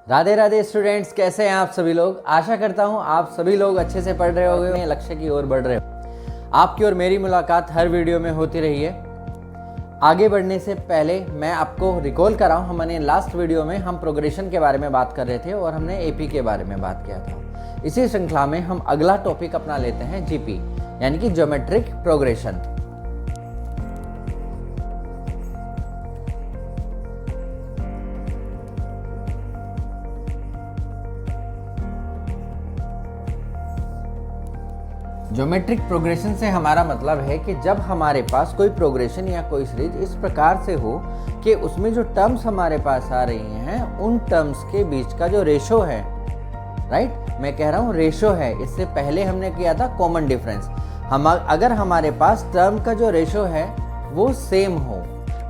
Radhe Radhe students, कैसे हैं आप सभी लोग। आशा करता हूं आप सभी लोग अच्छे से पढ़ रहे होंगे, लक्ष्य की ओर बढ़ रहे हो। आपकी और मेरी मुलाकात हर वीडियो में होती रही है। आगे बढ़ने से पहले मैं आपको रिकॉल कराऊं, हमने लास्ट वीडियो में हम प्रोग्रेशन के बारे में बात कर रहे थे और हमने एपी के बारे में बात किया था। इसी श्रृंखला में हम अगला टॉपिक अपना लेते हैं जीपी, यानी कि ज्योमेट्रिक प्रोग्रेशन। ज्योमेट्रिक प्रोग्रेशन से हमारा मतलब है कि जब हमारे पास कोई प्रोग्रेशन या कोई सीरीज इस प्रकार से हो कि उसमें जो टर्म्स हमारे पास आ रही हैं उन टर्म्स के बीच का जो रेशो है, राइट, मैं कह रहा हूँ रेशो है। इससे पहले हमने किया था कॉमन डिफरेंस। अगर हमारे पास टर्म का जो रेशो है वो सेम हो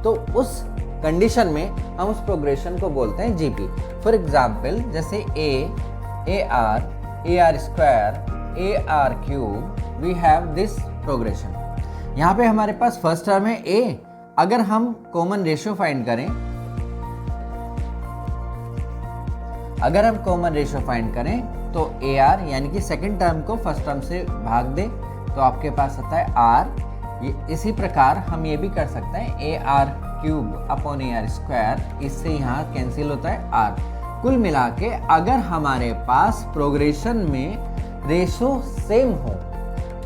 तो उस कंडीशन में हम उस प्रोग्रेशन को बोलते हैं जीपी। फॉर एग्जाम्पल, जैसे a r square, a r cube, we have this progression. यहाँ पे हमारे पास फर्स्ट टर्म है ए। अगर हम कॉमन रेशियो फाइंड करें, तो ए आर यानी कि सेकंड टर्म को फर्स्ट टर्म से भाग दे तो आपके पास आता है आर। इसी प्रकार हम ये भी कर सकते हैं ए आर क्यूब अपॉन ए आर स्क्वायर, इससे यहाँ कैंसिल होता है आर। कुल मिला के अगर हमारे पास प्रोग्रेशन में रेशो सेम हो,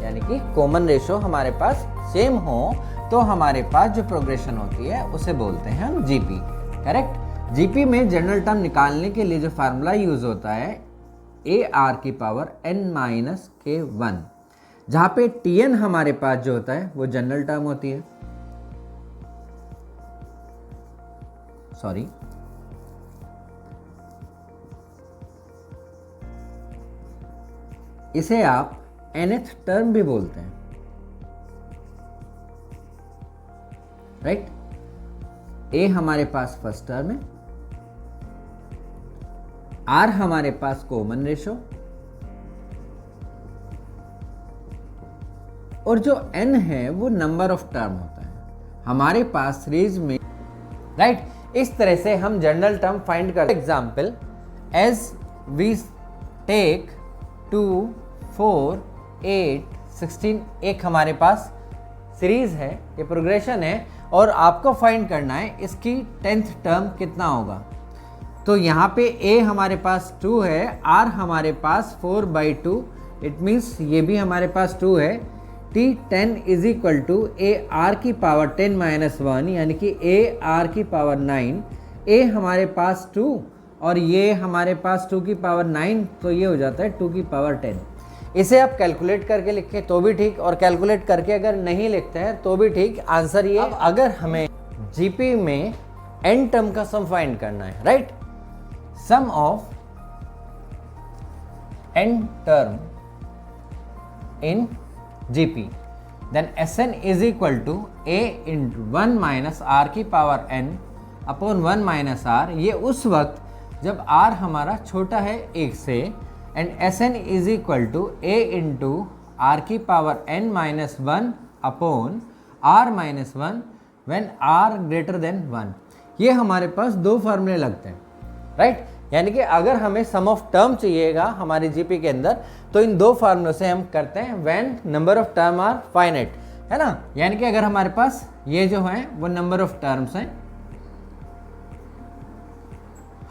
यानी कि कॉमन रेशो हमारे पास सेम हो, तो हमारे पास जो प्रोग्रेशन होती है उसे बोलते हैं हम जीपी। करेक्ट। जीपी में जनरल टर्म निकालने के लिए जो फार्मूला यूज होता है ए आर की पावर n माइनस के 1, जहां पे tn हमारे पास जो होता है वो जनरल टर्म होती है। सॉरी, इसे आप nth टर्म भी बोलते हैं, राइट। ए हमारे पास फर्स्ट टर्म है, आर हमारे पास कॉमन रेशो, और जो n है वो नंबर ऑफ टर्म होता है हमारे पास सीरीज में, राइट। इस तरह से हम जनरल टर्म फाइंड करते हैं। एग्जाम्पल, एज वी टेक 2, 4, 8, 16 एक हमारे पास सीरीज है, ये प्रोग्रेशन है, और आपको फाइंड करना है इसकी 10th टर्म कितना होगा। तो यहाँ पे a हमारे पास 2 है, r हमारे पास 4/2, इट मीन्स ये भी हमारे पास 2 है। t10 is equal to a r की पावर 10 माइनस 1, यानी कि a r की पावर 9। a हमारे पास 2 और ये हमारे पास 2 की पावर 9, तो ये हो जाता है 2 की पावर 10। इसे आप कैलकुलेट करके लिखें तो भी ठीक, और कैलकुलेट करके अगर नहीं लिखते हैं तो भी ठीक। आंसर ये, अगर हमें जीपी में n टर्म का सम फाइंड करना है, right, sum of n term in GP, then Sn is equal to a into 1 minus r की power n upon 1 minus r. ये उस वक्त जब r हमारा छोटा है 1 से, and Sn is equal to a into r की power n minus 1 upon r minus 1 when r greater than 1। ये हमारे पास दो फार्मूले लगते हैं, राइट। यानी कि अगर हमें सम ऑफ टर्म चाहिएगा हमारे जीपी के अंदर, तो इन दो फार्मूलों से हम करते हैं when number of term are finite, है ना। यानी कि अगर हमारे पास ये जो है वो नंबर ऑफ टर्म्स हैं,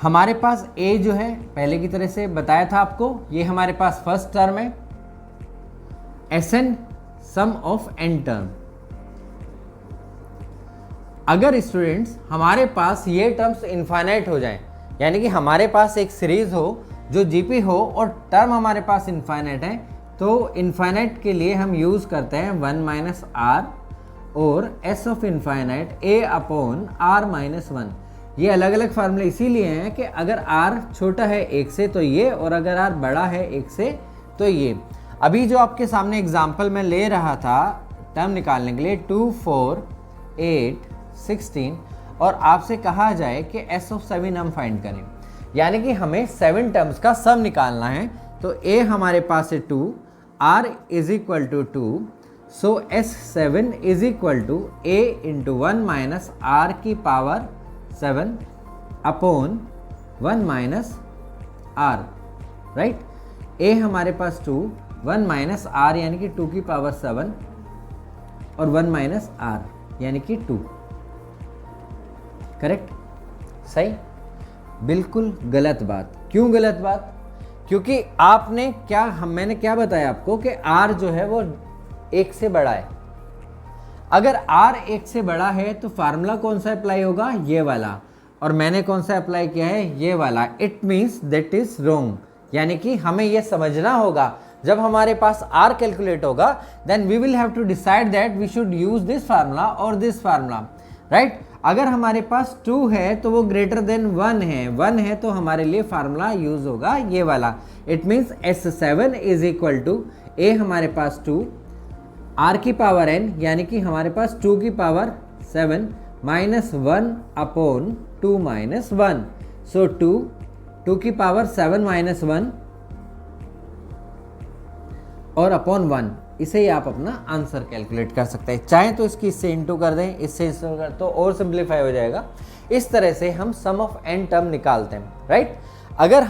हमारे पास a जो है पहले की तरह से बताया था आपको, ये हमारे पास फर्स्ट टर्म है, Sn sum of n term. अगर स्टूडेंट्स हमारे पास ये टर्म्स इनफाइनाइट हो जाएं, यानी कि हमारे पास एक सीरीज हो जो जीपी हो और टर्म हमारे पास इनफाइनाइट है, तो इनफाइनाइट के लिए हम यूज करते हैं 1 माइनस आर और s of infinite a upon r minus 1। ये अलग अलग फार्मूले इसीलिए हैं कि अगर r छोटा है 1 से तो ये, और अगर r बड़ा है 1 से तो ये। अभी जो आपके सामने एग्जाम्पल मैं ले रहा था टर्म निकालने के लिए 2, 4, 8, 16, और आपसे कहा जाए कि s ऑफ 7 हम फाइंड करें, यानी कि हमें 7 टर्म्स का सम निकालना है। तो a हमारे पास है 2, r is equal to 2, so S7 is equal to a into 1 minus r की power 7 upon 1 minus r, right. ए हमारे पास 2, 1 माइनस आर यानी कि 2 की पावर 7 और 1 माइनस आर यानी कि 2, करेक्ट, सही। बिल्कुल गलत बात। क्यों गलत बात? क्योंकि मैंने क्या बताया आपको कि r जो है वो 1 से बड़ा है। अगर r 1 से बड़ा है तो फार्मूला कौन सा अप्लाई होगा? ये वाला। और मैंने कौन सा अप्लाई किया है? ये वाला। It means that is wrong. यानी कि हमें ये समझना होगा, जब हमारे पास r कैलकुलेट होगा then we will have to decide that we should use this formula और दिस फार्मूला, राइट। अगर हमारे पास 2 है तो वो ग्रेटर देन 1 है, 1 है तो हमारे लिए फार्मूला यूज होगा ये वाला। It means S7 is equal to A हमारे पास 2, R की पावर n यानी कि हमारे पास 2 की power 7 minus 1 upon 2 minus 1। So 2 की पावर 7 माइनस 1 और अपॉन 1। इसे ही आप अपना आंसर कैलकुलेट कर सकते हैं। चाहे तो इससे इंटू कर दें, इससे कर तो और सिंप्लीफाई हो जाएगा। इस तरह से हम सम ऑफ n टर्म निकालते हैं, राइट। अगर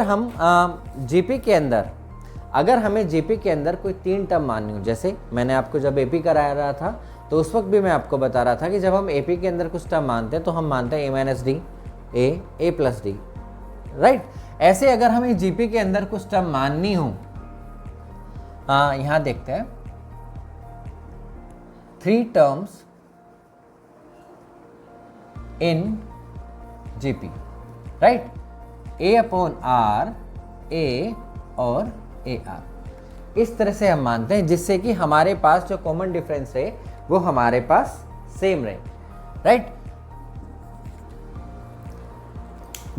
हम जीपी के अंदर, अगर हमें जीपी के अंदर कोई 3 टर्म माननी हो, जैसे मैंने आपको जब एपी करा रहा था तो उस वक्त भी मैं आपको बता रहा था कि जब हम एपी के अंदर कुछ टर्म मानते हैं तो हम मानते हैं a minus D, a plus D, right. ऐसे अगर हमें जीपी के अंदर कुछ टर्म माननी हो, यहां देखते हैं 3 terms in GP, right. a upon r, a और ए आर, इस तरह से हम मानते हैं जिससे कि हमारे पास जो कॉमन डिफरेंस है वो हमारे पास सेम रहे, राइट।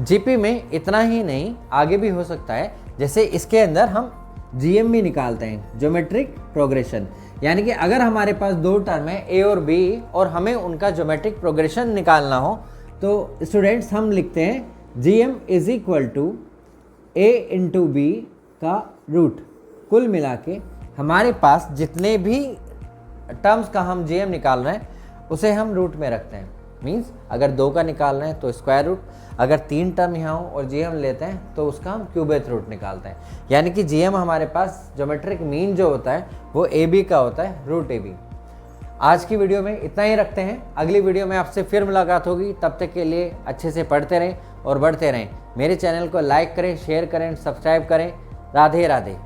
जीपी में इतना ही नहीं, आगे भी हो सकता है। जैसे इसके अंदर हम जीएम भी निकालते हैं, ज्योमेट्रिक प्रोग्रेशन, यानी कि अगर हमारे पास 2 टर्म है ए और बी और हमें उनका ज्योमेट्रिक प्रोग्रेशन निकालना हो तो स्टूडेंट्स हम लिखते हैं GM is equal to a into b का रूट। कुल मिला के हमारे पास जितने भी टर्म्स का हम जीएम निकाल रहे हैं उसे हम रूट में रखते हैं। मीन्स अगर 2 का निकाल रहे हैं तो स्क्वायर रूट, अगर 3 टर्म यहाँ हो और जीएम लेते हैं तो उसका हम क्यूबेथ रूट निकालते हैं। यानी कि जीएम हमारे पास ज्योमेट्रिक मीन जो होता है वो ए बी का होता है, रूट ए बी। आज की वीडियो में इतना ही रखते हैं। अगली वीडियो में आपसे फिर मुलाकात होगी। तब तक के लिए अच्छे से पढ़ते रहें और बढ़ते रहें। मेरे चैनल को लाइक करें, शेयर करें, सब्सक्राइब करें। राधे राधे।